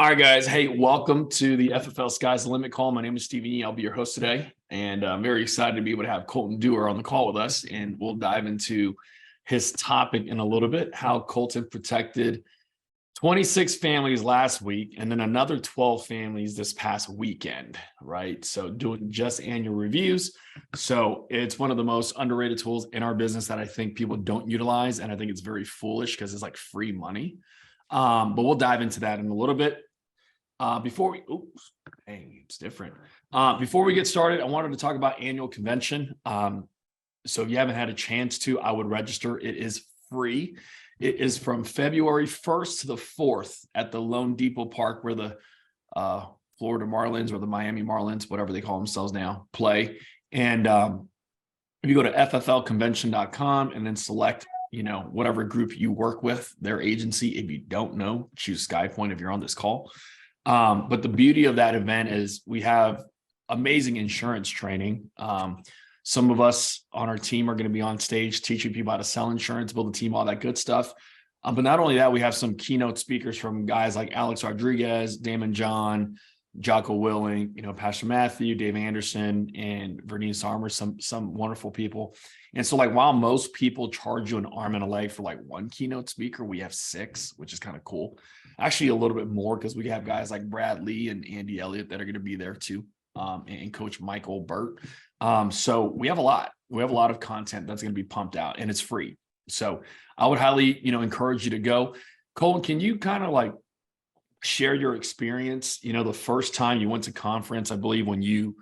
All right, guys. Hey, welcome to the FFL Sky's the Limit call. My name is Stephen E. I'll be your host today, and I'm very excited to be able to have Colton Dewar on the call with us, and we'll dive into his topic in a little bit, how Colton protected 26 families last week and then another 12 families this past weekend, right? So doing just annual reviews. So it's one of the most underrated tools in our business that I think people don't utilize, and I think it's very foolish because it's like free money. But we'll dive into that in a little bit. Before we get started, I wanted to talk about annual convention. So if you haven't had a chance to, I would register. It is free. It is from February 1st to the 4th at the Lone Depot Park, where the Florida Marlins or the Miami Marlins, whatever they call themselves now, play. And if you go to fflconvention.com and then select, whatever group you work with, their agency. If you don't know, choose SkyPoint if you're on this call. But the beauty of that event is we have amazing insurance training. Some of us on our team are going to be on stage teaching people how to sell insurance, build a team, all that good stuff. But not only that, we have some keynote speakers from guys like Alex Rodriguez, Damon John, Jocko Willing, Pastor Matthew, Dave Anderson, and Vernice Armour, some wonderful people. And so while most people charge you an arm and a leg for one keynote speaker, we have 6, which is kind of cool. Actually, a little bit more because we have guys like Brad Lee and Andy Elliott that are going to be there too, and Coach Michael Burt. So we have a lot. We have a lot of content that's going to be pumped out, and it's free. So I would highly, encourage you to go. Colton, can you kind of share your experience? The first time you went to conference, I believe when you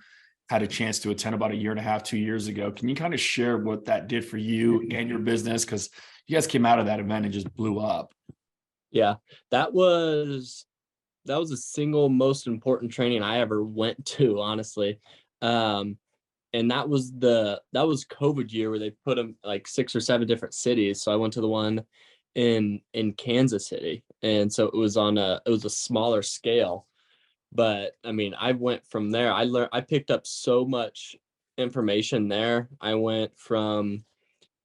had a chance to attend about 1.5 years, 2 years ago. Can you kind of share what that did for you and your business? Because you guys came out of that event and just blew up. Yeah, that was the single most important training I ever went to, honestly. And that was COVID year where they put them 6 or 7 different cities. So I went to the one in Kansas City. And so it was a smaller scale. But I mean, I went from there. I picked up so much information there. I went from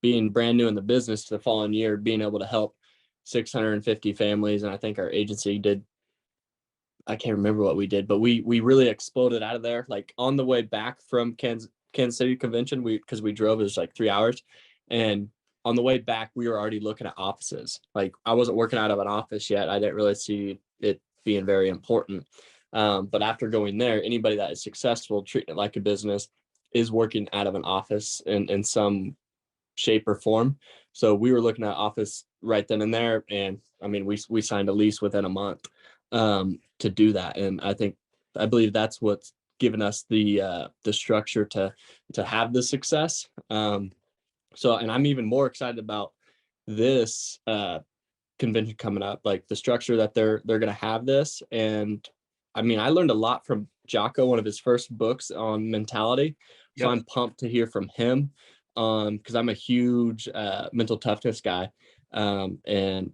being brand new in the business to the following year, being able to help 650 families. And I think our agency did, I can't remember what we did, but we really exploded out of there. On the way back from Kansas City convention, because we drove, it was 3 hours. And on the way back, we were already looking at offices. I wasn't working out of an office yet. I didn't really see it being very important. But after going there, anybody that is successful, treating it like a business, is working out of an office in some shape or form. So we were looking at office right then and there. And I mean, we signed a lease within a month to do that. And I believe that's what's given us the structure to have the success. And I'm even more excited about this convention coming up, the structure that they're going to have this. And I mean, I learned a lot from Jocko, one of his first books on mentality. So yep. I'm pumped to hear from him because I'm a huge mental toughness guy. And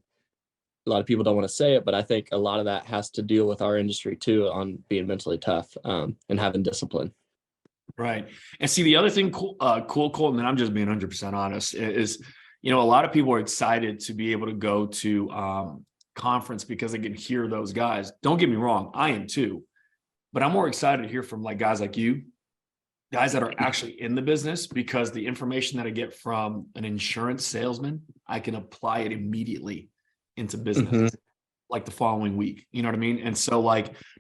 a lot of people don't want to say it, but I think a lot of that has to deal with our industry too, on being mentally tough and having discipline. Right. And see, the other thing, cool, Colton, and I'm just being 100% honest, is, a lot of people are excited to be able to go to conference because they can hear those guys. Don't get me wrong, I am too, but I'm more excited to hear from guys like you, guys that are actually in the business, because the information that I get from an insurance salesman, I can apply it immediately into business the following week. You know what I mean? And so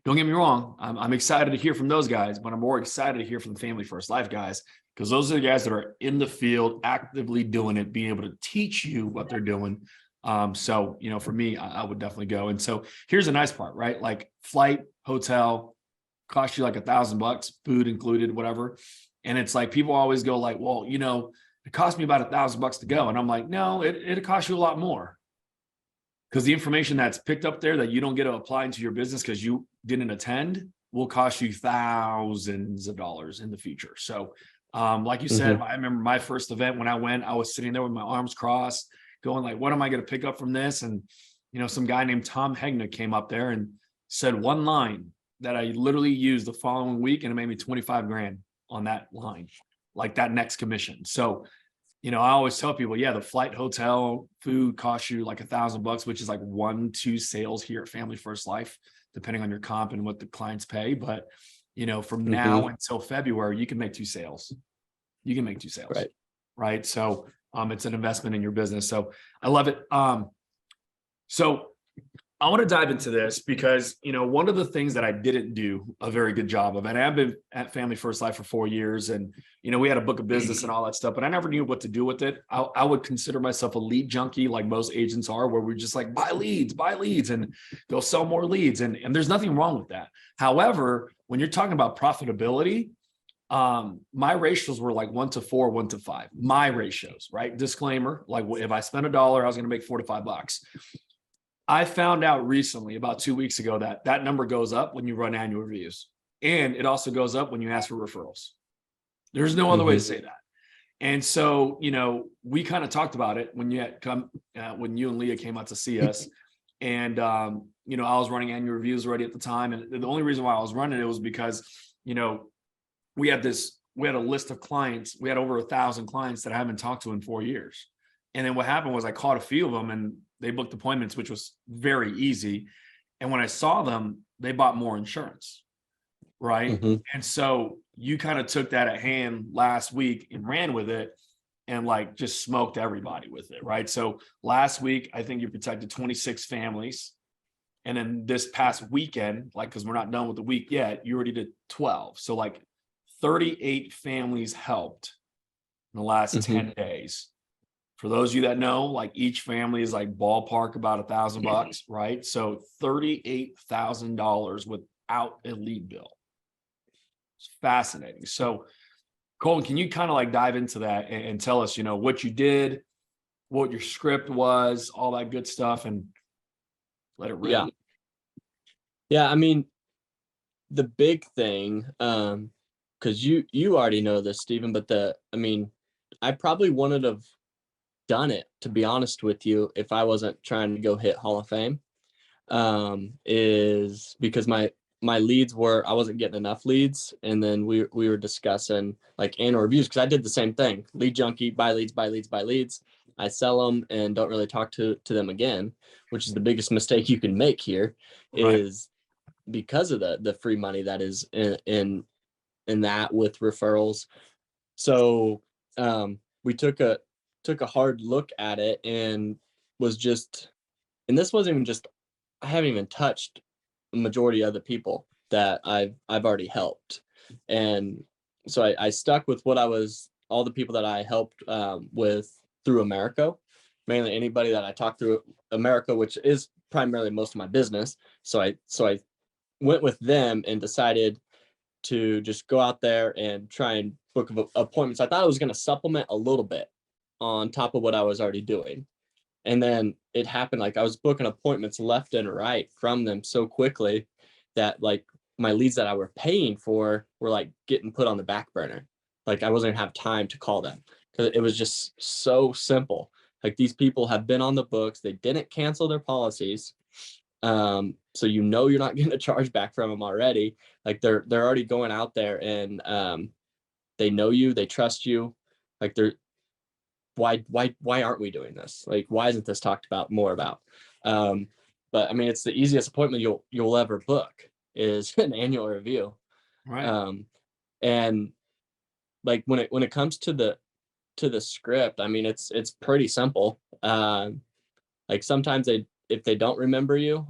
don't get me wrong, I'm excited to hear from those guys, but I'm more excited to hear from the Family First Life guys, because those are the guys that are in the field, actively doing it, being able to teach you what they're doing. So, for me, I would definitely go. And so here's the nice part, right? Flight, hotel, cost you $1,000, food included, whatever. And it's people always go well, it cost me about $1,000 to go. And I'm no, it costs you a lot more, because the information that's picked up there that you don't get to apply into your business because you didn't attend will cost you thousands of dollars in the future. So, like you said, I remember my first event when I went, I was sitting there with my arms crossed, going what am I going to pick up from this? And, some guy named Tom Hegna came up there and said one line that I literally used the following week, and it made me 25 grand on that line, that next commission. So, I always tell people, the flight, hotel, food costs you $1,000, which is 1-2 sales here at Family First Life depending on your comp and what the clients pay. But, from Mm-hmm. now until February, you can make 2 sales. Right. Right. So, it's an investment in your business. So I love it. So I want to dive into this because, one of the things that I didn't do a very good job of, and I've been at Family First Life for 4 years, and, we had a book of business and all that stuff, but I never knew what to do with it. I would consider myself a lead junkie, like most agents are, where we're just like, buy leads, and they'll sell more leads. And there's nothing wrong with that. However, when you're talking about profitability, my ratios were like 1 to 4, 1 to 5, my ratios, right? Disclaimer, like if I spent $1, I was going to make $4 to $5. I found out recently, about 2 weeks ago, that number goes up when you run annual reviews, and it also goes up when you ask for referrals. There's no other way to say that. And so, we kind of talked about it when you and Leah came out to see us, and I was running annual reviews already at the time, and the only reason why I was running it was because, we had a list of clients. We had over 1,000 clients that I haven't talked to in 4 years. And then what happened was I caught a few of them, and they booked appointments, which was very easy. And when I saw them, they bought more insurance. Right. Mm-hmm. And so you kind of took that at hand last week and ran with it, and like just smoked everybody with it. Right. So last week, I think you protected 26 families. And then this past weekend, cause we're not done with the week yet, you already did 12. So 38 families helped in the last 10 days. For those of you that know, each family is ballpark about $1,000, right? So $38,000 without a lead bill. It's fascinating. So Colton, can you kind of dive into that and tell us, what you did, what your script was, all that good stuff, and let it rip. Yeah. Yeah. I mean, the big thing, because you already know this, Stephen, but I probably wouldn't have done it, to be honest with you, if I wasn't trying to go hit Hall of Fame, is because my leads I wasn't getting enough leads. And then we were discussing annual reviews, because I did the same thing. Lead junkie, buy leads. I sell them and don't really talk to them again, which is the biggest mistake you can make here. Right. Is because of the free money that is in that with referrals. So we took a hard look at it, and this wasn't even just, I haven't even touched a majority of the people that I've already helped. And so I stuck with all the people that I helped with through America, mainly anybody that I talked through America, which is primarily most of my business. So I went with them and decided to just go out there and try and book appointments. I thought it was going to supplement a little bit on top of what I was already doing. And then it happened, I was booking appointments left and right from them so quickly that my leads that I were paying for were getting put on the back burner. I wasn't gonna have time to call them, because it was just so simple. These people have been on the books, they didn't cancel their policies. So you're not getting a charge back from them already. They're already going out there, and they know you, they trust you. Why aren't we doing this? Why isn't this talked about more about? But it's the easiest appointment you'll ever book is an annual review. Right. And when it comes to the script, it's pretty simple. Sometimes if they don't remember you,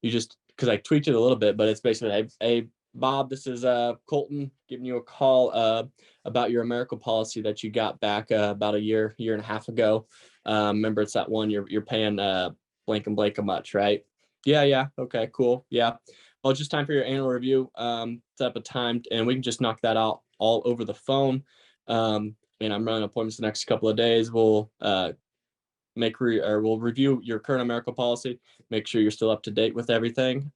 you just, because I tweaked it a little bit, but it's basically, hey Bob, this is Colton giving you a call about your America policy that you got back about a year and a half ago. Remember, it's that one you're paying blank and blank a much, right? Yeah. Okay, cool. Yeah. Well, it's just time for your annual review. Set up a time, and we can just knock that out all over the phone. And I'm running appointments the next couple of days. We'll we'll review your current America policy, make sure you're still up to date with everything.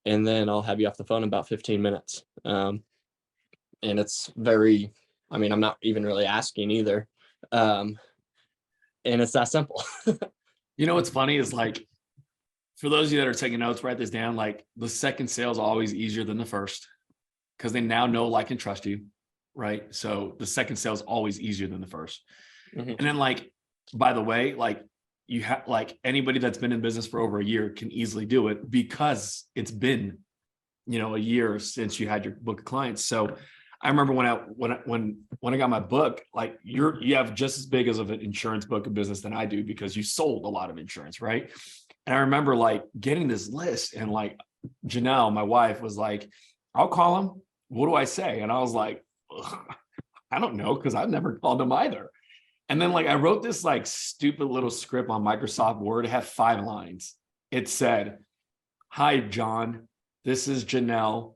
And then I'll have you off the phone in about 15 minutes. And it's very, I'm not even really asking either. And it's that simple. What's funny is for those of you that are taking notes, write this down. The second sale is always easier than the first, because they now know, like, and trust you. Right. So the second sale is always easier than the first. Mm-hmm. And then by the way, you have like anybody that's been in business for over a year can easily do it because it's been, a year since you had your book of clients. So I remember when I got my book, like you have just as big as of an insurance book of business than I do because you sold a lot of insurance, right? And I remember like getting this list and like Janelle, my wife, was like, I'll call him. What do I say? And I was like, I don't know, because I've never called him either. And then like I wrote this like stupid little script on Microsoft Word. It had 5 lines. It said, "Hi, John. This is Janelle.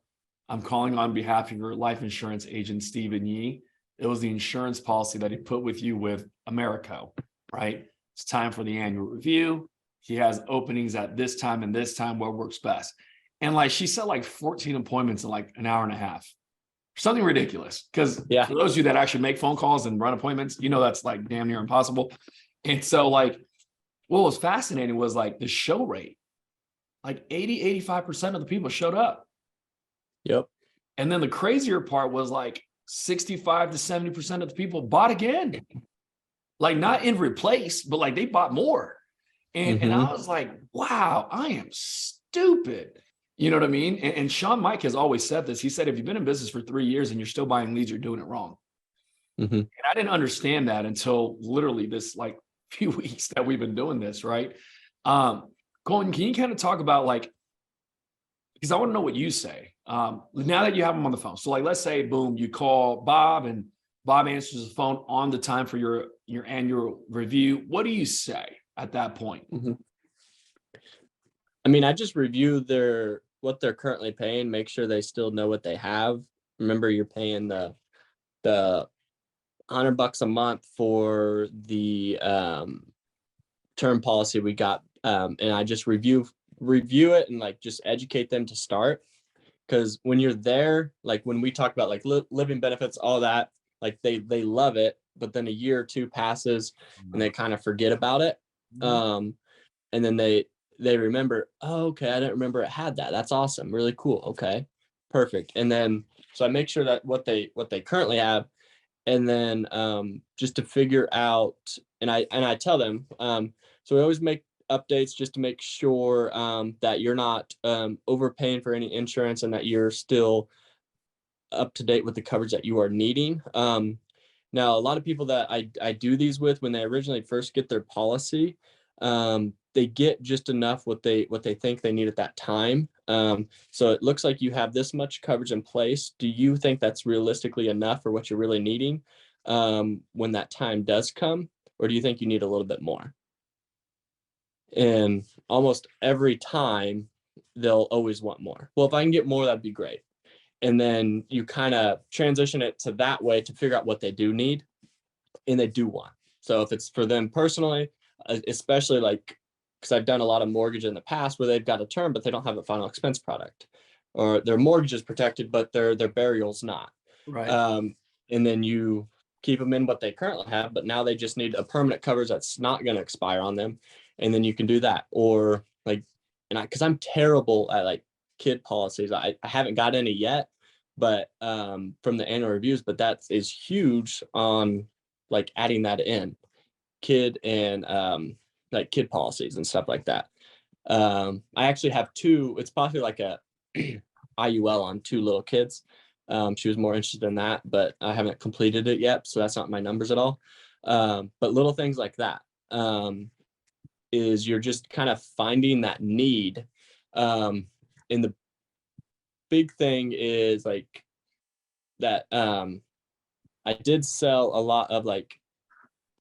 I'm calling on behalf of your life insurance agent, Stephen Yee. It was the insurance policy that he put with you with Americo, right? It's time for the annual review. He has openings at this time and this time. What works best?" And like she set like 14 appointments in like an hour and a half. Something ridiculous. Because for those of you that actually make phone calls and run appointments, that's like damn near impossible. And so like what was fascinating was like the show rate. Like 85% of the people showed up. Yep. And then the crazier part was like 65 to 70% of the people bought again. Like not in replace, but like they bought more. And I was like, wow, I am stupid. You know what I mean? And Sean Mike has always said this. He said, if you've been in business for 3 years and you're still buying leads, you're doing it wrong. And I didn't understand that until literally this like few weeks that we've been doing this, right? Colton, can you kind of talk about like, because I want to know what you say now that you have them on the phone. So like, let's say, boom, you call Bob and Bob answers the phone on the time for your annual review. What do you say at that point? I mean, I just review what they're currently paying, make sure they still know what they have. Remember, you're paying the $100 a month for the term policy we got, and I just review it and like just educate them to start. Because when you're there, like when we talk about like living benefits, all that, like they love it, but then a year or two passes and they kind of forget about it, and then they remember, oh, okay, I didn't remember it had that. That's awesome, really cool. Okay, perfect. And then so I make sure that what they currently have, and then just to figure out, and I tell them, so we always make updates just to make sure that you're not overpaying for any insurance and that you're still up to date with the coverage that you are needing. Now, a lot of people that I do these with, when they originally first get their policy, they get just enough what they think they need at that time. So it looks like you have this much coverage in place. Do you think that's realistically enough for what you're really needing when that time does come? Or do you think you need a little bit more? And almost every time they'll always want more. Well, if I can get more, that'd be great. And then you kind of transition it to that way to figure out what they do need and they do want. So if it's for them personally, especially like, because I've done a lot of mortgage in the past where they've got a term, but they don't have a final expense product, or their mortgage is protected, but their burial's not. Right. And then you keep them in what they currently have, but now they just need a permanent coverage that's not going to expire on them. And then you can do that. Or like, because I'm terrible at like kid policies. I haven't got any yet, but from the annual reviews, but that is huge on like adding that in kid and like kid policies and stuff like that. I actually have 2. It's possibly like a IUL on 2 little kids. She was more interested in that, but I haven't completed it yet, so that's not my numbers at all. But little things like that is you're just kind of finding that need. And the big thing is like that I did sell a lot of like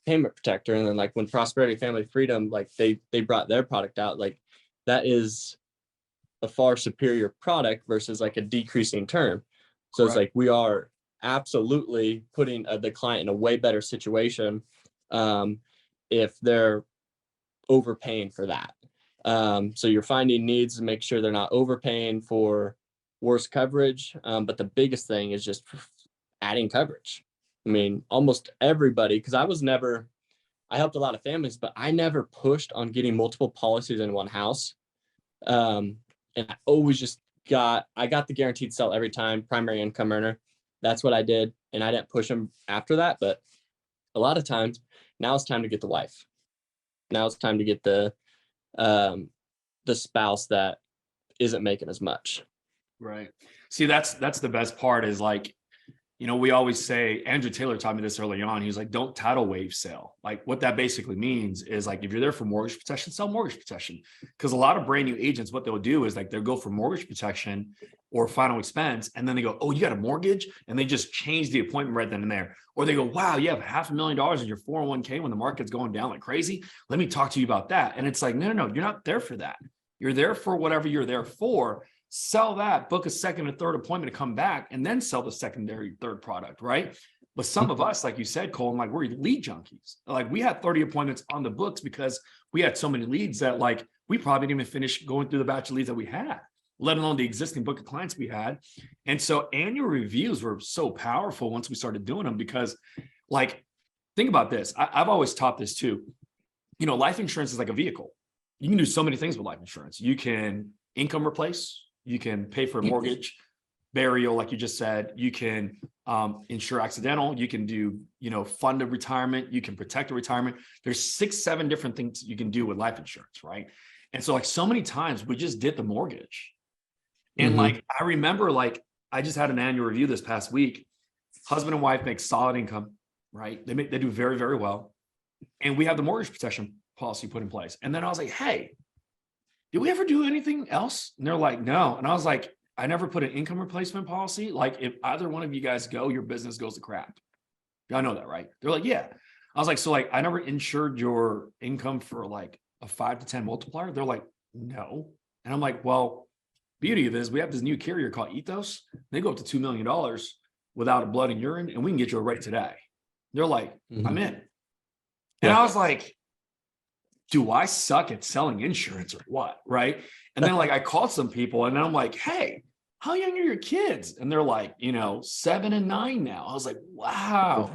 payment protector, and then like when Prosperity Family Freedom, like they brought their product out, like that is a far superior product versus like a decreasing term. So it's like we are absolutely putting the client in a way better situation if they're overpaying for that. So you're finding needs to make sure they're not overpaying for worse coverage. But the biggest thing is just adding coverage. I mean, almost everybody, because I helped a lot of families, but I never pushed on getting multiple policies in one house. And I always just got the guaranteed sell every time, primary income earner. That's what I did. And I didn't push them after that. But a lot of times now it's time to get the wife. Now it's time to get the spouse that isn't making as much. Right. See, that's the best part is like, we always say, Andrew Taylor taught me this early on. He was like, don't tidal wave sell. Like what that basically means is like, if you're there for mortgage protection, sell mortgage protection. Because a lot of brand new agents, what they'll do is like, they'll go for mortgage protection or final expense. And then they go, oh, you got a mortgage? And they just change the appointment right then and there. Or they go, wow, you have $500,000 in your 401k when the market's going down like crazy. Let me talk to you about that. And it's like, no, you're not there for that. You're there for whatever you're there for. Sell that, book a second or third appointment to come back, and then sell the secondary, third product, right? But some of us, like you said, Colton, like we're lead junkies. Like we had 30 appointments on the books because we had so many leads that like we probably didn't even finish going through the batch of leads that we had, let alone the existing book of clients we had. And so annual reviews were so powerful once we started doing them because like, think about this. I've always taught this too. Life insurance is like a vehicle. You can do so many things with life insurance. You can income replace. You can pay for a mortgage, burial, like you just said. You can insure accidental. You can do, fund a retirement. You can protect a retirement. There's 6, 7 different things you can do with life insurance, right? And so like so many times we just did the mortgage. And like, I remember like, I just had an annual review this past week. Husband and wife make solid income, right? They do very, very well. And we have the mortgage protection policy put in place. And then I was like, hey, did we ever do anything else? And they're like, no. And I was like, I never put an income replacement policy. Like if either one of you guys go, your business goes to crap. Y'all know that, right? They're like, yeah. I was like, so like, I never insured your income for like a 5 to 10 multiplier. They're like, no. And I'm like, well, beauty of it is we have this new carrier called Ethos. They go up to $2 million without a blood and urine, and we can get you a rate today. They're like, I'm in. And I was like, do I suck at selling insurance or what? Right. And then like I called some people and then I'm like, hey, how young are your kids? And they're like, 7 and 9 now. I was like, wow.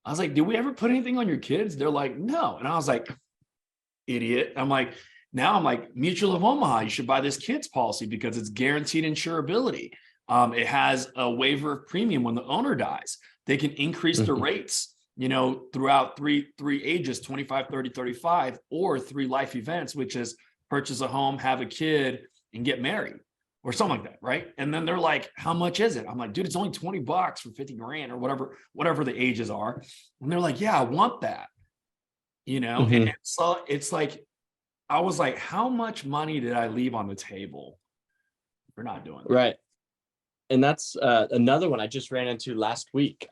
I was like, did we ever put anything on your kids? They're like, no. And I was like, idiot. I'm like, Mutual of Omaha, you should buy this kids policy because it's guaranteed insurability. It has a waiver of premium when the owner dies. They can increase the rates, throughout three ages, 25, 30, 35, or 3 life events, which is purchase a home, have a kid, and get married or something like that. Right. And then they're like, how much is it? I'm like, dude, it's only $20 for 50 grand or whatever the ages are. And they're like, yeah, I want that, and so it's like, I was like, how much money did I leave on the table for not doing that? Right. And that's another one I just ran into last week.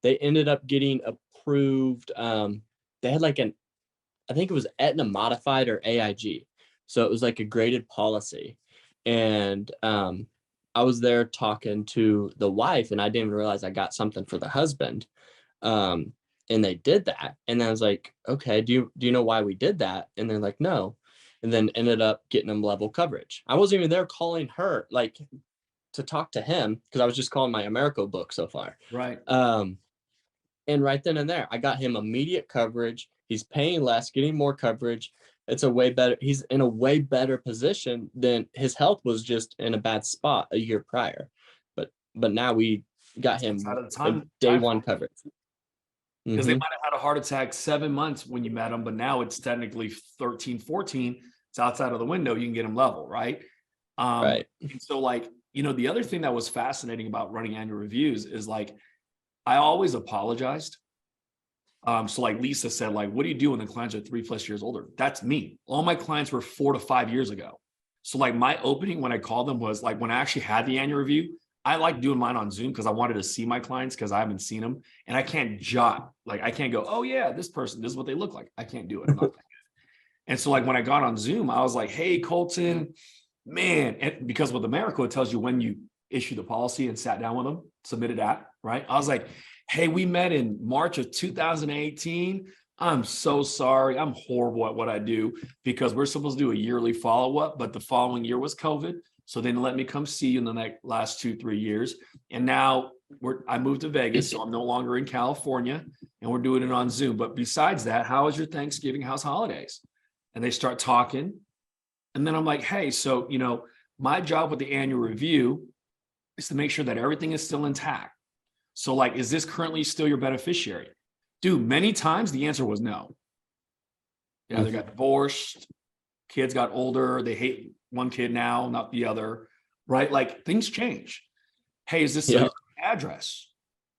They ended up getting approved. They had like I think it was Aetna Modified or AIG. So it was like a graded policy. And I was there talking to the wife and I didn't even realize I got something for the husband. And they did that. And I was like, okay, do you know why we did that? And they're like, no. And then ended up getting them level coverage. I wasn't even there calling her like to talk to him because I was just calling my Americo book so far. Right. And right then and there, I got him immediate coverage. He's paying less, getting more coverage. It's he's in a way better position than his health was just in a bad spot a year prior. But now we got him day one coverage. Because they might have had a heart attack 7 months when you met them, but now it's technically 13, 14. It's outside of the window. You can get them level, right? Right. And so like, the other thing that was fascinating about running annual reviews is like, I always apologized. So like Lisa said, like, what do you do when the clients are 3+ years older? That's me. All my clients were 4 to 5 years ago. So like my opening when I called them was like, when I actually had the annual review, I like doing mine on Zoom because I wanted to see my clients because I haven't seen them and I can't jot. Like I can't go, oh yeah, this person, this is what they look like. I can't do it. I'm not that good. And so like when I got on Zoom, I was like, hey, Colton, man. And because with America, it tells you when you issue the policy and sat down with them, submitted that, right? I was like, hey, we met in March of 2018. I'm so sorry. I'm horrible at what I do because we're supposed to do a yearly follow-up, but the following year was COVID. So they didn't let me come see you in the last 2-3 years. And now I moved to Vegas, so I'm no longer in California and we're doing it on Zoom. But besides that, how was your Thanksgiving? How's holidays? And they start talking. And then I'm like, hey, so, my job with the annual review is to make sure that everything is still intact. So like, is this currently still your beneficiary? Dude, many times the answer was no. Yeah, they got divorced, kids got older, they hate one kid now, not the other, right? Like things change. Hey, is this Yeah. your address?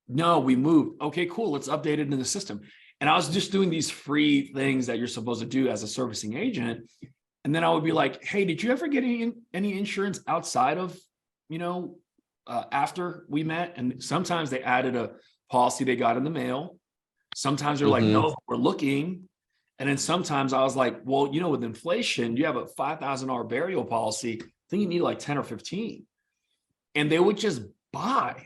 No, we moved. Okay, cool. Let's update it in the system. And I was just doing these free things that you're supposed to do as a servicing agent. And then I would be like, hey, did you ever get any insurance outside of, after we met? And sometimes they added a policy they got in the mail. Sometimes they're like, no, we're looking. And then sometimes I was like, well, with inflation, you have a $5,000 burial policy. I think you need like 10 or 15. And they would just buy,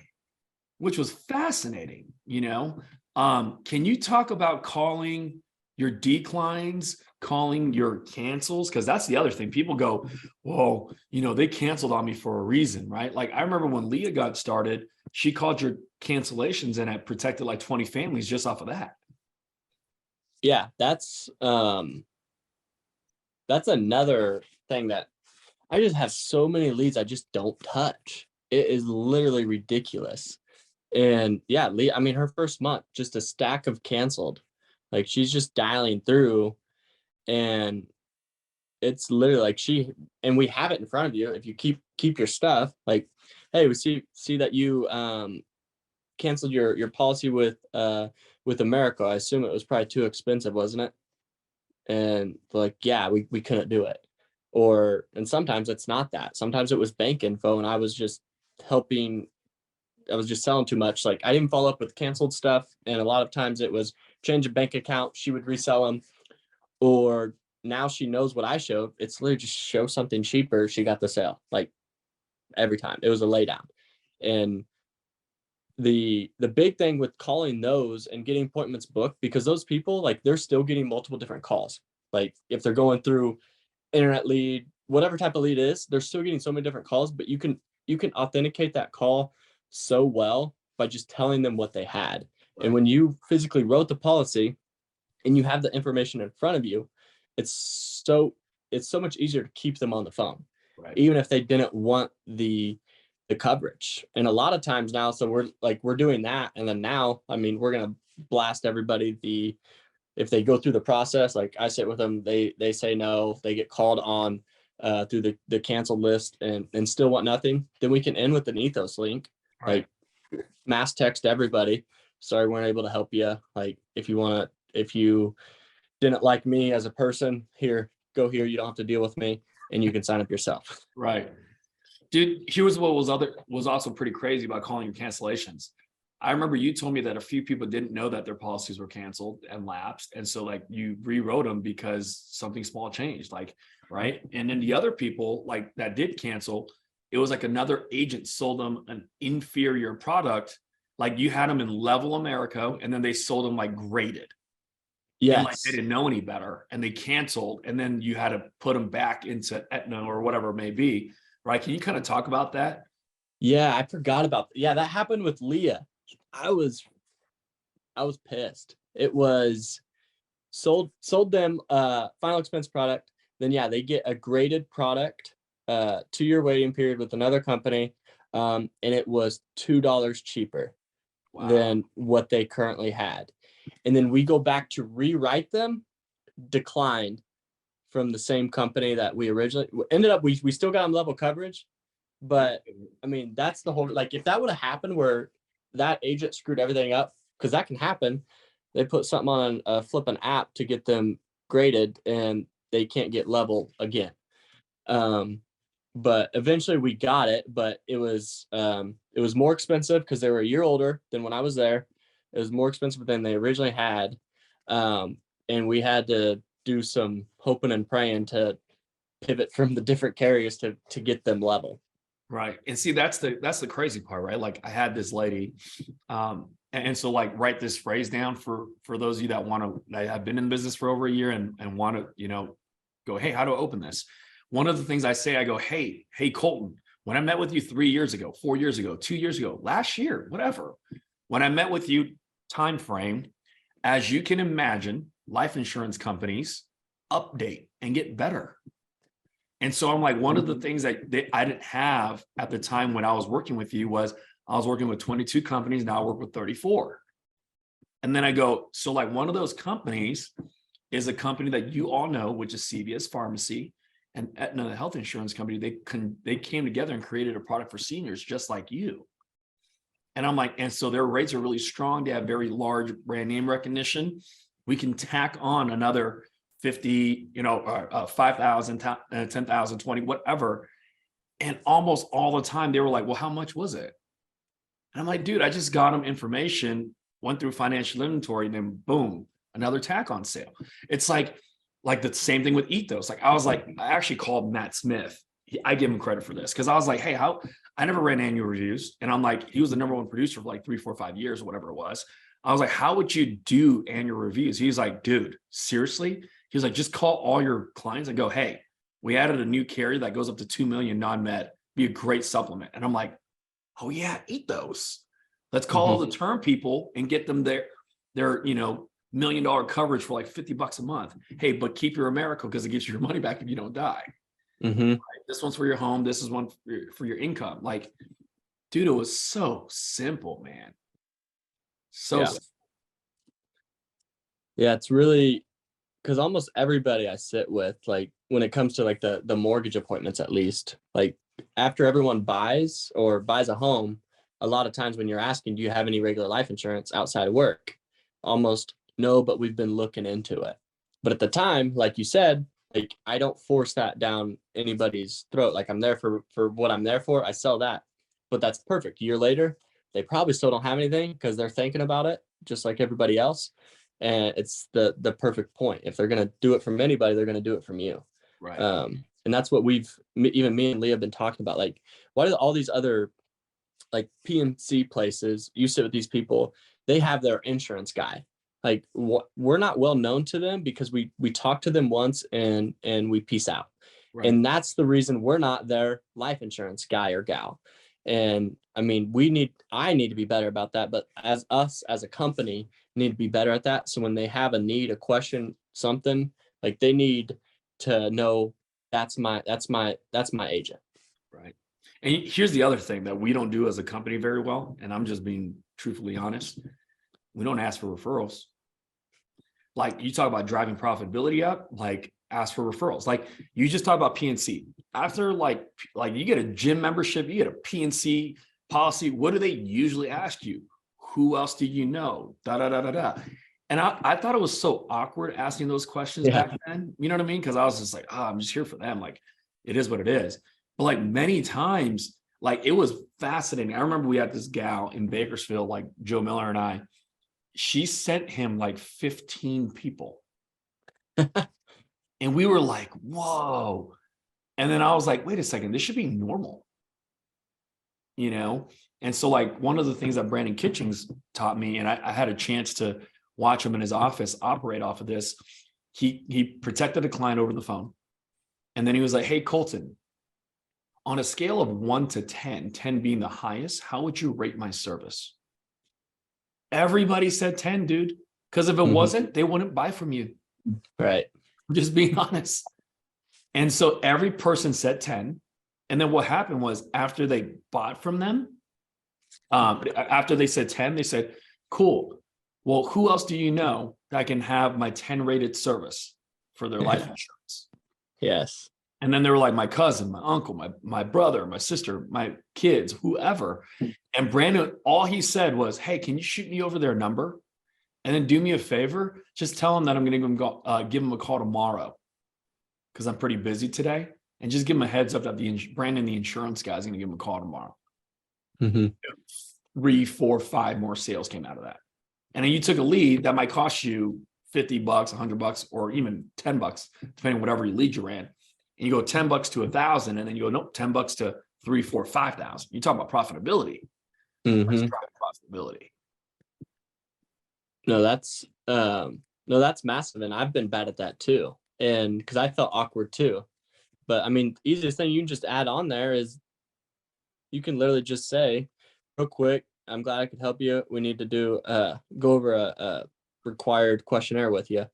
which was fascinating. Can you talk about calling your declines, calling your cancels? Because that's the other thing. People go, well, they canceled on me for a reason, right? Like I remember when Leah got started, she called your cancellations and it protected like 20 families just off of that. Yeah, that's another thing that I just have so many leads I just don't touch. It is literally ridiculous. And yeah, I mean, her first month, just a stack of canceled. Like she's just dialing through, and it's literally like and we have it in front of you. If you keep your stuff, like, hey, we see that you canceled your policy with America. I assume it was probably too expensive, wasn't it? And like, yeah, we couldn't do it. And sometimes it's not that. Sometimes it was bank info, and I was just selling too much. Like I didn't follow up with canceled stuff. And a lot of times it was change a bank account. She would resell them. Or now she knows what I showed. It's literally just show something cheaper. She got the sale. Like every time it was a laydown. And the big thing with calling those and getting appointments booked, because those people, like, they're still getting multiple different calls. Like if they're going through internet lead, whatever type of lead is, they're still getting so many different calls, but you can authenticate that call so well by just telling them what they had. Right. And when you physically wrote the policy and you have the information in front of you, it's so much easier to keep them on the phone. Right. Even if they didn't want the coverage. And a lot of times now, so we're doing that. And then now, I mean, we're going to blast everybody if they go through the process, like I sit with them, they say no, they get called on through the canceled list and still want nothing, then we can end with an ethos link. Right. Like mass text everybody. Sorry, we're not able to help you. Like if you didn't like me as a person, go here. You don't have to deal with me, and you can sign up yourself. Right. Dude, here's what was also pretty crazy about calling your cancellations. I remember you told me that a few people didn't know that their policies were canceled and lapsed. And so like you rewrote them because something small changed, like, right. And then the other people like that did cancel, it was like another agent sold them an inferior product. Like you had them in Level America and then they sold them like graded. Yes. And like they didn't know any better and they canceled. And then you had to put them back into Aetna or whatever it may be. Right. Can you kind of talk about that? Yeah, I forgot about that. Yeah, that happened with Leah. I was pissed. It was sold them final expense product. Then yeah, they get a graded product, 2-year waiting period with another company. And it was $2 cheaper than what they currently had. And then we go back to rewrite them, declined from the same company that we originally ended up. We still got them level coverage, but I mean, that's the whole, like, if that would have happened where that agent screwed everything up, because that can happen. They put something on a flipping app to get them graded and they can't get level again. But eventually we got it, but it was more expensive because they were a year older than when I was there. It was more expensive than they originally had. And we had to do some hoping and praying to pivot from the different carriers to get them level. Right. And see, that's the crazy part, right? Like I had this lady, and so like write this phrase down for those of you that have been in business for over a year and want to, go, hey, how do I open this? One of the things I say, I go, hey, Colton, when I met with you 3 years ago, 4 years ago, 2 years ago, last year, whatever, when I met with you, time frame, as you can imagine, life insurance companies update and get better. And so I'm like, one of the things that I didn't have at the time when I was working with you was I was working with 22 companies. Now I work with 34. And then I go, so like one of those companies is a company that you all know, which is CVS Pharmacy and Aetna, the health insurance company. They came together and created a product for seniors just like you. And I'm like, and so their rates are really strong. They have very large brand name recognition. We can tack on another 50, 5,000, 10,000, 20, whatever. And almost all the time they were like, well, how much was it? And I'm like, dude, I just got them information, went through financial inventory, and then boom, another tack on sale. It's like the same thing with Ethos. Like I actually called Matt Smith. I give him credit for this because I was like, hey, I never ran annual reviews. And I'm like, he was the number one producer for like 3, 4, 5 years or whatever it was. I was like, how would you do annual reviews? He's like, dude, seriously? He was like, just call all your clients and go, hey, we added a new carrier that goes up to 2 million non-med, be a great supplement. And I'm like, oh yeah, Ethos. Let's call all the term people and get them their $1 million coverage for like $50 a month. Hey, but keep your America because it gives you your money back if you don't die. Right? This one's for your home. This is one for your income. Like, dude, it was so simple, man. So simple. Yeah, it's really because almost everybody I sit with, like when it comes to like the mortgage appointments, at least, like after everyone buys a home, a lot of times when you're asking, do you have any regular life insurance outside of work? Almost no, but we've been looking into it. But at the time, like you said, like I don't force that down anybody's throat. Like I'm there for what I'm there for. I sell that, but that's perfect. A year later, they probably still don't have anything because they're thinking about it just like everybody else. And it's the perfect point. If they're going to do it from anybody, they're going to do it from you. Right. And that's what even me and Leah have been talking about. Like, why do all these other like PNC places, you sit with these people, they have their insurance guy. Like we're not well known to them because we talk to them once and we peace out. Right. And that's the reason we're not their life insurance guy or gal. And I mean, I need to be better about that. But as a company need to be better at that. So when they have a need, a question, something, like they need to know that's my agent. Right. And here's the other thing that we don't do as a company very well. And I'm just being truthfully honest. We don't ask for referrals. Like you talk about driving profitability up, like ask for referrals. Like you just talk about PNC. After like you get a gym membership, you get a PNC policy. What do they usually ask you? Who else do you know? Da, da, da, da, da. And I thought it was so awkward asking those questions back then. You know what I mean? Because I was just like, I'm just here for them. Like it is what it is. But like many times, like it was fascinating. I remember we had this gal in Bakersfield, like Joe Miller and I, she sent him like 15 people. And we were like, whoa. And then I was like, wait a second, this should be normal. And so like one of the things that Brandon Kitchings taught me, and I had a chance to watch him in his office operate off of this. He protected a client over the phone. And then he was like, hey, Colton, on a scale of 1 to 10, 10 being the highest, how would you rate my service? Everybody said 10, dude. Because if it wasn't, they wouldn't buy from you. Right. Just being honest. And so every person said 10. And then what happened was after they bought from them, after they said 10, they said, cool. Well, who else do you know that can have my 10 rated service for their life insurance? Yes. And then they were like, my cousin, my uncle, my brother, my sister, my kids, whoever. And Brandon, all he said was, hey, can you shoot me over their number? And then do me a favor, just tell them that I'm going to give them a call tomorrow because I'm pretty busy today. And just give them a heads up that Brandon, the insurance guy, is going to give them a call tomorrow. 3, 4, 5 more sales came out of that. And then you took a lead that might cost you $50, $100, or even $10, depending on whatever lead you ran. And you go $10 to 1,000, and then you go, nope, $10 to 3, 4, 5,000. You talk about profitability. Let's drive profitability. No, that's massive. And I've been bad at that too. And because I felt awkward too. But I mean, the easiest thing you can just add on there is you can literally just say, real quick, I'm glad I could help you. We need to go over a required questionnaire with you.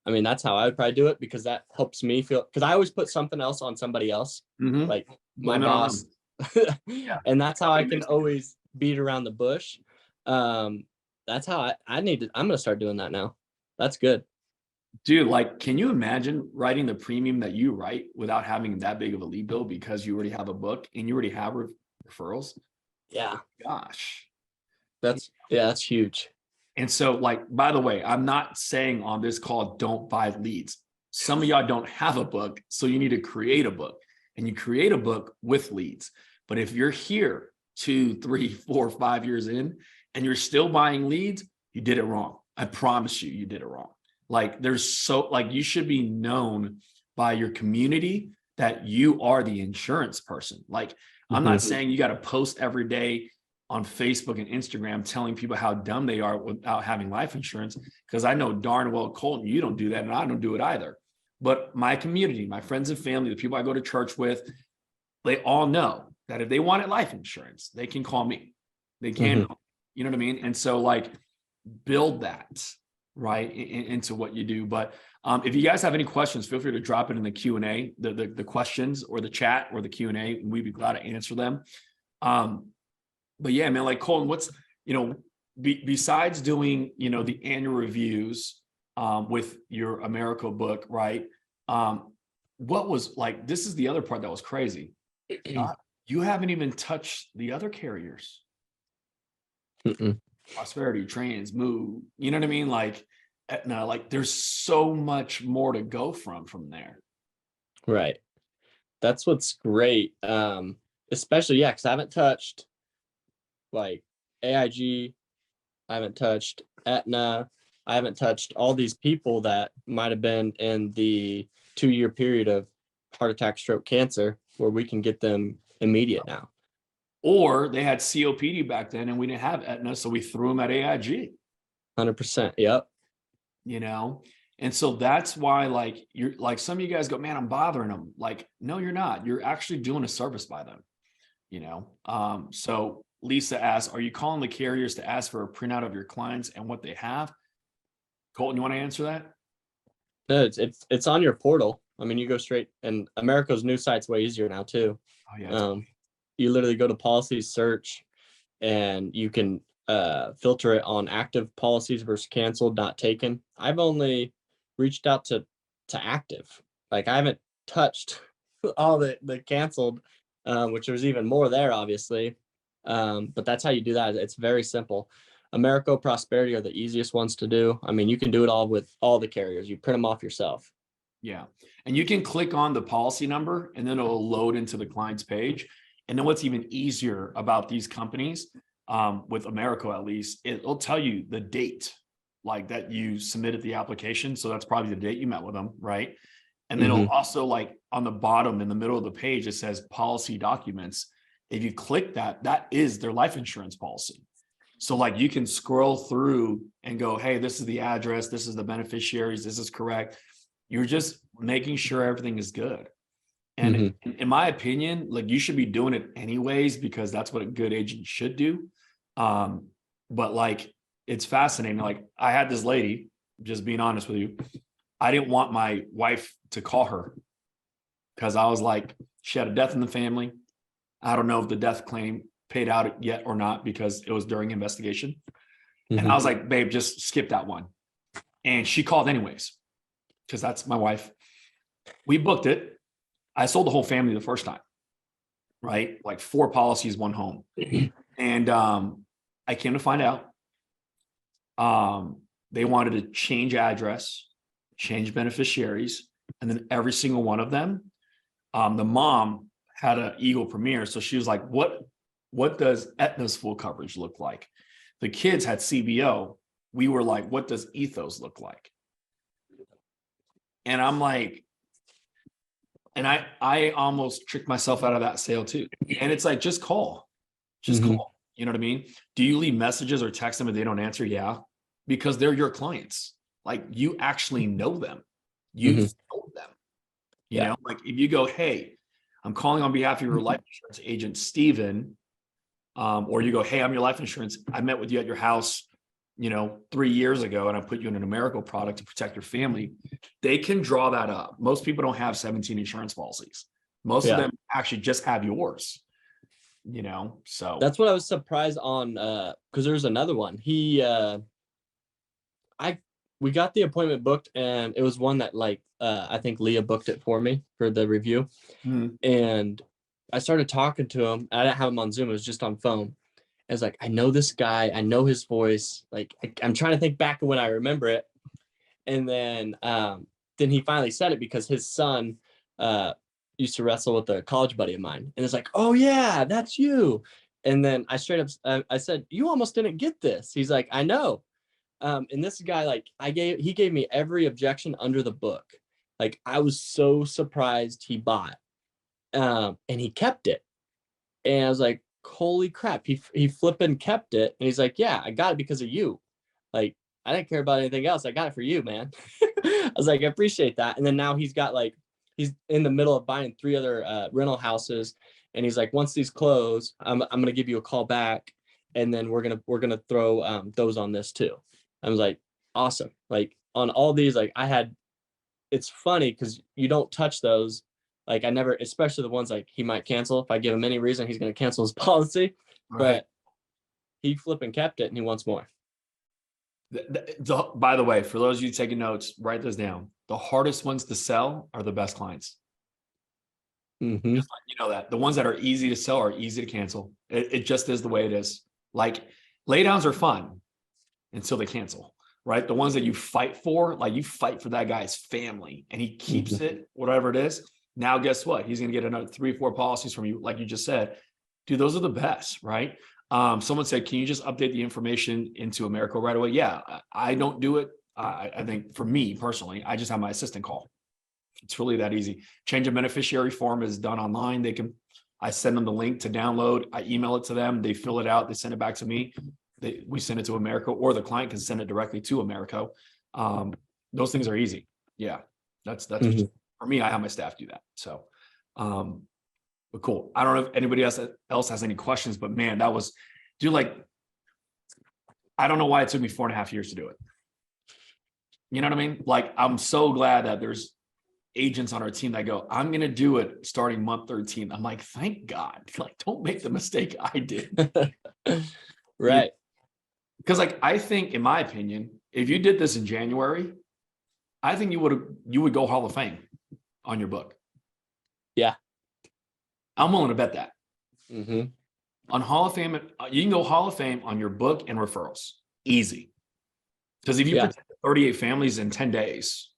I mean, that's how I would probably do it because that helps me feel, because I always put something else on somebody else, like my boss. And that's how I can always beat around the bush. That's how I'm going to start doing that now. That's good. Dude, like, can you imagine writing the premium that you write without having that big of a lead bill because you already have a book and you already have referrals? Yeah, Gosh. that's huge. And so, like, by the way, I'm not saying on this call, don't buy leads. Some of y'all don't have a book, so you need to create a book, and you create a book with leads. But if you're here 2, 3, 4, 5 years in and you're still buying leads, you did it wrong. I promise you, you did it wrong. Like, you should be known by your community that you are the insurance person. Like, I'm not saying you got to post every day on Facebook and Instagram telling people how dumb they are without having life insurance, because I know darn well, Colton, you don't do that, and I don't do it either. But my community, my friends and family, the people I go to church with, they all know that if they wanted life insurance, they can call me. They can, you know what I mean? And so, like, build that right into what you do. But if you guys have any questions, feel free to drop it in the Q&A, the questions, or the chat, or the Q&A, and we'd be glad to answer them. But yeah, man, like, Colton, what's, besides doing, the annual reviews with your America book, right? What was, like, this is the other part that was crazy. You haven't even touched the other carriers. Prosperity, Trans, Move, you know what I mean? Like, Aetna, like, there's so much more to go from there. Right. That's what's great. Especially, yeah, because I haven't touched like AIG, I haven't touched Aetna, I haven't touched all these people that might have been in the 2-year period of heart attack, stroke, cancer, where we can get them immediate now. Or they had COPD back then and we didn't have Aetna, so we threw them at AIG. 100%. Yep. And so that's why, like, you're like, some of you guys go, man, I'm bothering them. Like, no, you're not. You're actually doing a service by them. So Lisa asks, are you calling the carriers to ask for a printout of your clients and what they have? Colton, you want to answer that? No, it's on your portal. I mean, you go straight, and America's new site's way easier now too. Oh yeah. You literally go to policies, search, and you can filter it on active policies versus canceled, not taken. I've only reached out to active. Like, I haven't touched all the canceled, which there's even more there, obviously. But that's how you do that. It's very simple. America, Prosperity are the easiest ones to do. I mean, you can do it all with all the carriers. You print them off yourself. Yeah. And you can click on the policy number and then it'll load into the client's page. And then what's even easier about these companies, with America at least, it'll tell you the date, like, that you submitted the application. So that's probably the date you met with them, right? And then it'll also, like, on the bottom in the middle of the page, it says policy documents. If you click that, that is their life insurance policy. So, like, you can scroll through and go, hey, this is the address, this is the beneficiaries, this is correct. You're just making sure everything is good. And in my opinion, like, you should be doing it anyways, because that's what a good agent should do. But, like, it's fascinating. Like, I had this lady, just being honest with you, I didn't want my wife to call her because I was like, she had a death in the family. I don't know if the death claim paid out yet or not, because it was during investigation. And I was like, babe, just skip that one. And she called anyways, because that's my wife. We booked it. I sold the whole family the first time, right? Like 4 policies, 1 home. And I came to find out they wanted to change address, change beneficiaries, and then every single one of them, the mom had an Eagle Premier. So she was like, what does Aetna's full coverage look like? The kids had CBO. We were like, what does Ethos look like? And I'm like, and I almost tricked myself out of that sale too. And it's like, just call, call. You know what I mean? Do you leave messages or text them if they don't answer? Yeah, because they're your clients. Like, you actually know them. You've told them, you know, like, if you go, hey, I'm calling on behalf of your life insurance agent, Steven, or you go, hey, I'm your life insurance. I met with you at your house, 3 years ago, and I put you in an America product to protect your family. They can draw that up. Most people don't have 17 insurance policies. Most of them actually just have yours, so. That's what I was surprised on, because there's another one. we got the appointment booked, and it was one that like I think Leah booked it for me for the review. And I started talking to him. I didn't have him on Zoom, it was just on phone. I was like, I know this guy, I know his voice. Like I'm trying to think back of when I remember it. And then he finally said it because his son used to wrestle with a college buddy of mine. And it's like, oh yeah, that's you. And then I straight up I said, you almost didn't get this. He's like, I know. And this guy, like he gave me every objection under the book. Like I was so surprised he bought. And he kept it. And I was like, holy crap, he flipping kept it. And he's like, yeah, I got it because of you. Like, I didn't care about anything else. I got it for you, man. I was like, I appreciate that. And then now he's got like, he's in the middle of buying 3 other rental houses. And he's like, once these close, I'm going to give you a call back. And then we're going to throw those on this too. I was like, awesome. Like on all these, like it's funny because you don't touch those. Like I never, especially the ones like he might cancel. If I give him any reason, he's going to cancel his policy. Right. But he flipping kept it and he wants more. By the way, for those of you taking notes, write this down. The hardest ones to sell are the best clients. Mm-hmm. Just like, you know that the ones that are easy to sell are easy to cancel. It just is the way it is. Like laydowns are fun until they cancel, right? The ones that you fight for, like you fight for that guy's family and he keeps it, whatever it is. Now, guess what? He's going to get another 3 or 4 policies from you. Like you just said, dude, those are the best, right? Someone said, can you just update the information into America right away? Yeah, I don't do it. I think for me personally, I just have my assistant call. It's really that easy. Change of beneficiary form is done online. I send them the link to download. I email it to them. They fill it out. They send it back to me. We send it to America, or the client can send it directly to America. Those things are easy. Yeah, that's for me. I have my staff do that. So, but cool. I don't know if anybody else has any questions, but man, that was, dude, like, I don't know why it took me 4.5 years to do it. You know what I mean? Like, I'm so glad that there's agents on our team that go, I'm going to do it starting month 13. I'm like, thank God. Like, don't make the mistake I did. Right. Because like, I think, in my opinion, if you did this in January, I think you would go Hall of Fame on your book. Yeah. I'm willing to bet that. Mm-hmm. On Hall of Fame, you can go Hall of Fame on your book and referrals. Easy. Because if you protect 38 families in 10 days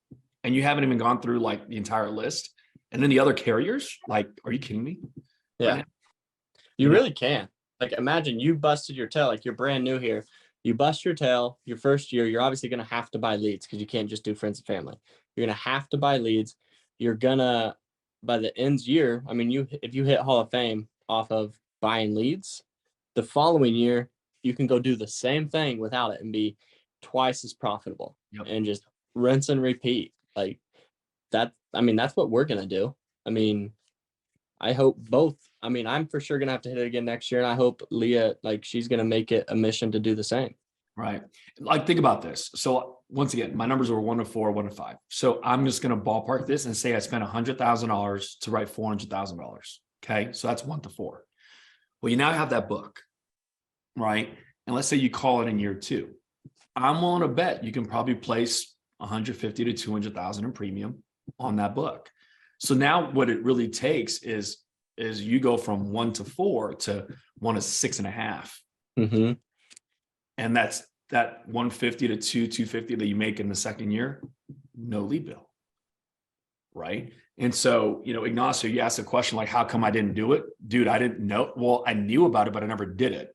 and you haven't even gone through like the entire list, and then the other carriers, like, are you kidding me? Yeah. Right, you really can. Like, imagine you busted your tail, like you're brand new here. You bust your tail your first year, you're obviously going to have to buy leads because you can't just do friends and family. You're going to have to buy leads. You're going to, by the end year, I mean, if you hit Hall of Fame off of buying leads, the following year, you can go do the same thing without it and be twice as profitable. Yep. And just rinse and repeat. Like that. I mean, that's what we're going to do. I mean, I hope both. I mean, I'm for sure going to have to hit it again next year. And I hope Leah, like, she's going to make it a mission to do the same. Right. Like, think about this. So once again, my numbers were 1 to 4, 1 to 5. So I'm just going to ballpark this and say I spent $100,000 to write $400,000. Okay. So that's 1 to 4. Well, you now have that book, right? And let's say you call it in year 2. I'm willing to bet you can probably place 150 to 200,000 in premium on that book. So now what it really takes is you go from 1 to 4 to 1 to 6.5. Mm-hmm. And that's that 150 to 250 that you make in the second year, no lead bill. Right. And so, Ignacio, you asked a question like, how come I didn't do it? Dude, I didn't know. Well, I knew about it, but I never did it.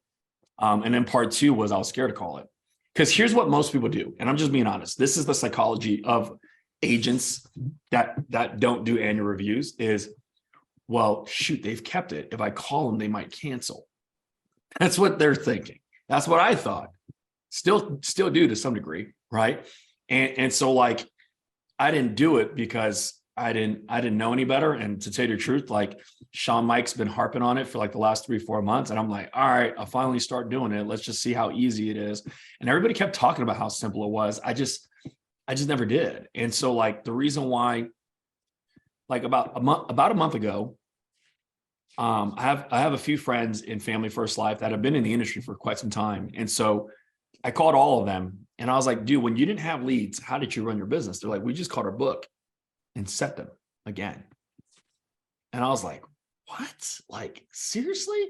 And then part 2 was I was scared to call it. Because here's what most people do. And I'm just being honest. This is the psychology of agents that don't do annual reviews is, well, shoot, they've kept it. If I call them, they might cancel. That's what they're thinking. That's what I thought. Still do to some degree, right? And so like I didn't do it because I didn't know any better. And to tell you the truth, like Sean Mike's been harping on it for like the last 3-4 months. And I'm like, all right, I'll finally start doing it. Let's just see how easy it is. And everybody kept talking about how simple it was. I just never did. And so like the reason why, like about a month ago, I have a few friends in Family First Life that have been in the industry for quite some time. And so I called all of them And I was like, dude, when you didn't have leads, how did you run your business? They're like, we just called our book and set them again. And I was like, what? Like, seriously?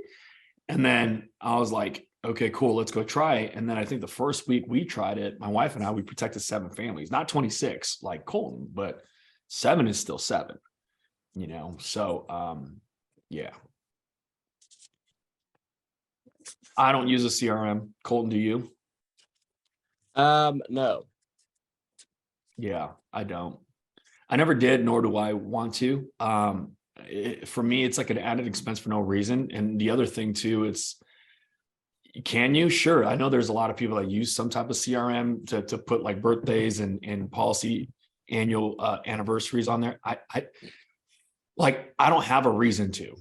And then I was like, okay, cool, let's go try it. And then I think the first week we tried it, my wife and I, we protected 7 families, not 26 like Colton, but 7 is still 7, you know? So, yeah. I don't use a CRM. Colton, do you? No. Yeah, I don't. I never did, nor do I want to. For me, it's like an added expense for no reason. And the other thing too, can you? Sure. I know there's a lot of people that use some type of CRM to put like birthdays and policy annual anniversaries on there. I don't have a reason to.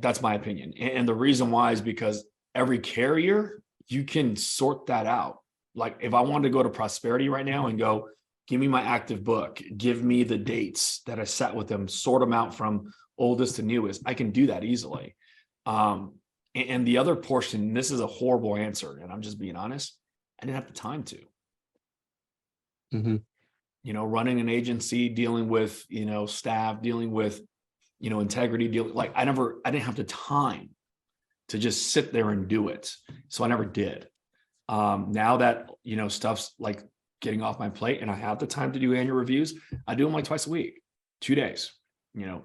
That's my opinion. And the reason why is because every carrier, you can sort that out. Like if I wanted to go to Prosperity right now and go, give me my active book, give me the dates that I sat with them, sort them out from oldest to newest, I can do that easily. And the other portion, this is a horrible answer, and I'm just being honest, I didn't have the time to. Mm-hmm. You know, running an agency, dealing with, staff, dealing with, integrity, I didn't have the time to just sit there and do it. So I never did. Now that, stuff's like getting off my plate and I have the time to do annual reviews, I do them like twice a week, 2 days,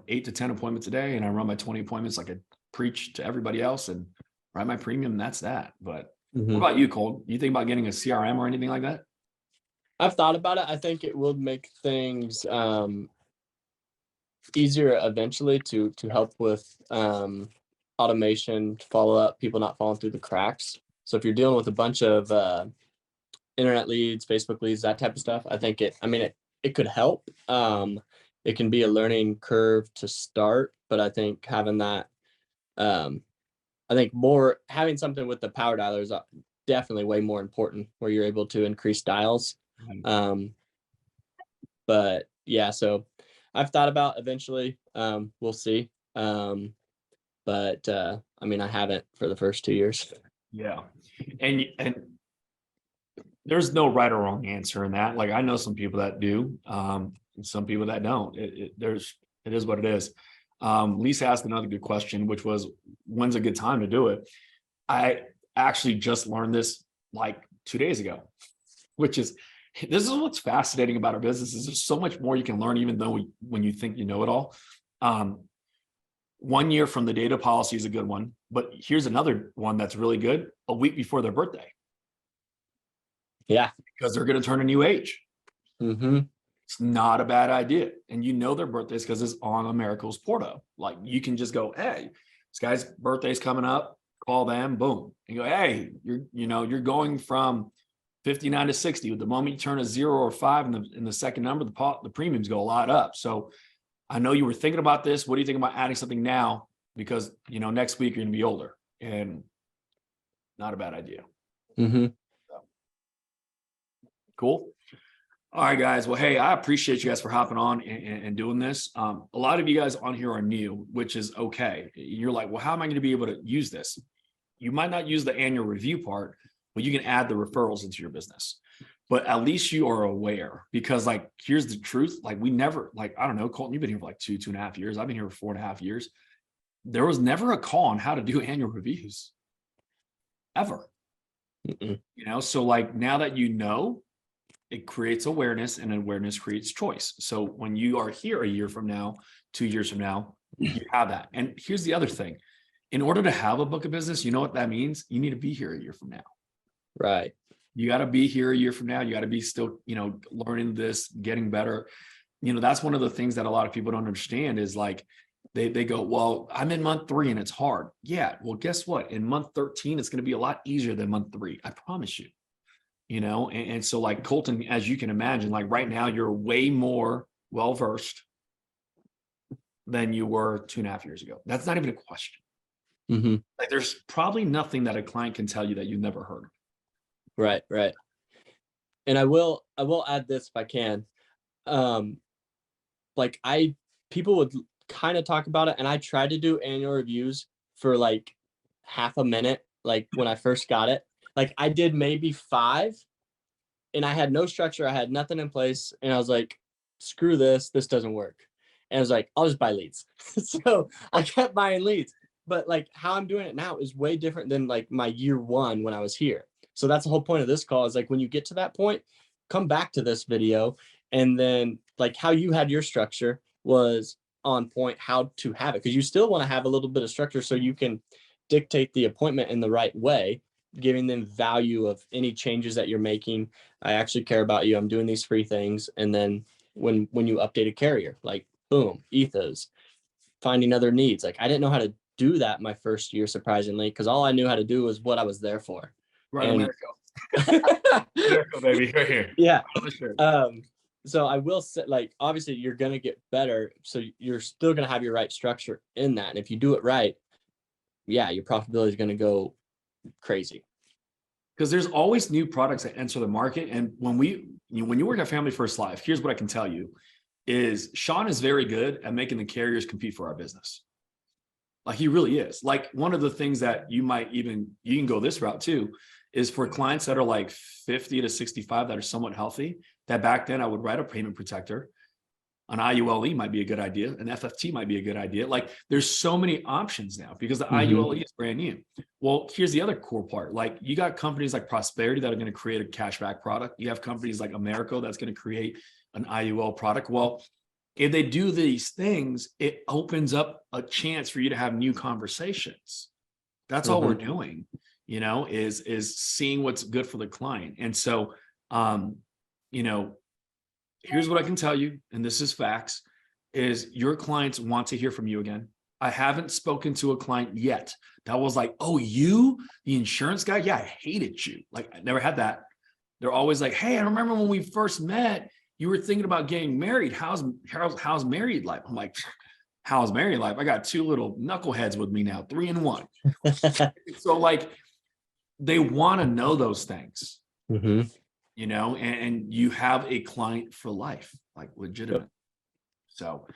8 to 10 appointments a day. And I run my 20 appointments like I preach to everybody else and write my premium. And that's that. But what about you, Cole? You think about getting a CRM or anything like that? I've thought about it. I think it will make things easier eventually to help with automation, to follow up, people not falling through the cracks. So if you're dealing with a bunch of internet leads, Facebook leads, that type of stuff, I think it could help. It can be a learning curve to start, but I think having that, having something with the power dialer is definitely way more important, where you're able to increase dials. But yeah, so I've thought about eventually, we'll see. But I haven't for the first 2 years. Yeah. And there's no right or wrong answer in that. Like I know some people that do, and some people that don't. It is what it is. Lisa asked another good question, which was, when's a good time to do it? I actually just learned this like 2 days ago, this is what's fascinating about our business is there's so much more you can learn, even though when you think you know it all. 1 year from the data policy is a good one, but here's another one that's really good: a week before their birthday. Yeah, because they're going to turn a new age. Mm-hmm. It's not a bad idea. And their birthdays because it's on America's Porto. Like you can just go, hey, this guy's birthday's coming up, call them, boom. And go, hey, you're going from 59 to 60. The moment you turn a 0 or 5 in the second number, the premiums go a lot up. So I know you were thinking about this. What do you think about adding something now? Because, next week you're going to be older, and not a bad idea. Mm-hmm. So, cool. All right, guys. Well, hey, I appreciate you guys for hopping on and doing this. A lot of you guys on here are new, which is okay. You're like, well, how am I going to be able to use this? You might not use the annual review part, but you can add the referrals into your business. But at least you are aware, because here's the truth. We never, I don't know, Colton, you've been here for 2.5 years. I've been here for 4.5 years. There was never a call on how to do annual reviews ever. Mm-mm. So now that it creates awareness, and awareness creates choice. So when you are here a year from now, 2 years from now, you have that. And here's the other thing. In order to have a book of business, you know what that means? You need to be here a year from now. Right. You got to be here a year from now. You got to be still, learning this, getting better. That's one of the things that a lot of people don't understand is they go, well, I'm in month 3 and it's hard. Yeah. Well, guess what? In month 13, it's going to be a lot easier than month 3. I promise you, and so Colton, as you can imagine, right now you're way more well-versed than you were 2.5 years ago. That's not even a question. Mm-hmm. There's probably nothing that a client can tell you that you've never heard. Right. And I will add this if I can. People would kind of talk about it, and I tried to do annual reviews for half a minute, when I first got it. I did maybe 5, and I had no structure. I had nothing in place. And I was like, screw this. This doesn't work. And I was like, I'll just buy leads. So I kept buying leads. But like how I'm doing it now is way different than like my year one when I was here. So that's the whole point of this call is like when you get to that point, come back to this video. And then like how you had your structure was on point, how to have it. Because you still want to have a little bit of structure so you can dictate the appointment in the right way, giving them value of any changes that you're making. I actually care about you. I'm doing these free things. And then when you update a carrier, like boom, ethos, finding other needs. Like I didn't know how to do that my first year, surprisingly, because all I knew how to do was what I was there for. Right, And America. America, baby, right here. Yeah. Sure. So I will say, like, obviously you're going to get better. So you're still going to have your right structure in that. And if you do it right, yeah, your profitability is going to go crazy. Because there's always new products that enter the market. And when you work at Family First Life, here's what I can tell you is Sean is very good at making the carriers compete for our business. Like he really is. Like one of the things that you can go this route too, is for clients that are like 50 to 65 that are somewhat healthy, that back then I would write a payment protector. An IULE might be a good idea. An FFT might be a good idea. Like there's so many options now because the IULE is brand new. Well, here's the other core part. Like you got companies like Prosperity that are going to create a cashback product. You have companies like Americo that's going to create an IUL product. Well, if they do these things, it opens up a chance for you to have new conversations. That's all we're doing, is seeing what's good for the client. And so, here's what I can tell you, and this is facts, is your clients want to hear from you again. I haven't spoken to a client yet that was like, oh, you, the insurance guy? Yeah, I hated you. Like I never had that. They're always like, hey, I remember when we first met, you were thinking about getting married. How's married life? I'm like, how's married life? I got 2 little knuckleheads with me now, 3 in 1. So like, they want to know those things, and you have a client for life, like legitimate. Yep. So,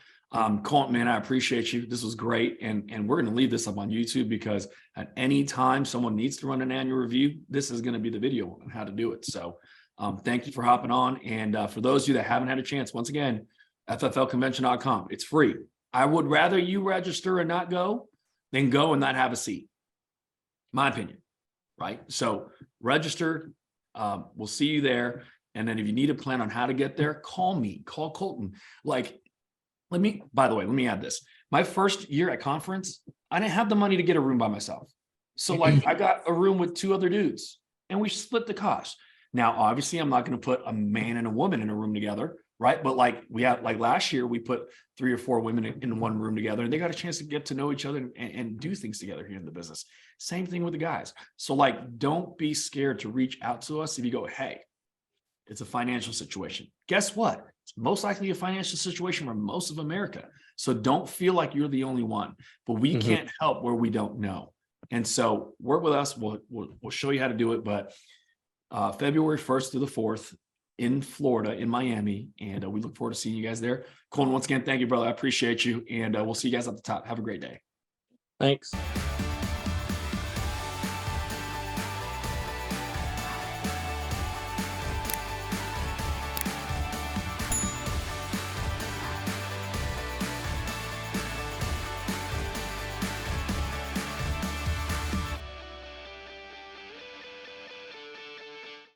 Colton, man, I appreciate you. This was great. And we're going to leave this up on YouTube because at any time someone needs to run an annual review, this is going to be the video on how to do it. So, thank you for hopping on. And for those of you that haven't had a chance, once again, FFLconvention.com. It's free. I would rather you register and not go than go and not have a seat. My opinion, right? So register. We'll see you there. And then if you need a plan on how to get there, call me, call Colton. Like, by the way, let me add this. My first year at conference, I didn't have the money to get a room by myself. So like I got a room with 2 other dudes and we split the cost. Now, obviously, I'm not going to put a man and a woman in a room together, right? But like last year, we put 3 or 4 women in one room together and they got a chance to get to know each other and do things together here in the business. Same thing with the guys. So like, don't be scared to reach out to us if you go, hey, it's a financial situation. Guess what? It's most likely a financial situation for most of America. So don't feel like you're the only one, but we can't help where we don't know. And so work with us. We'll show you how to do it. But February 1st through the 4th in Florida, in Miami. And we look forward to seeing you guys there. Colton, once again, thank you, brother. I appreciate you. And we'll see you guys at the top. Have a great day. Thanks.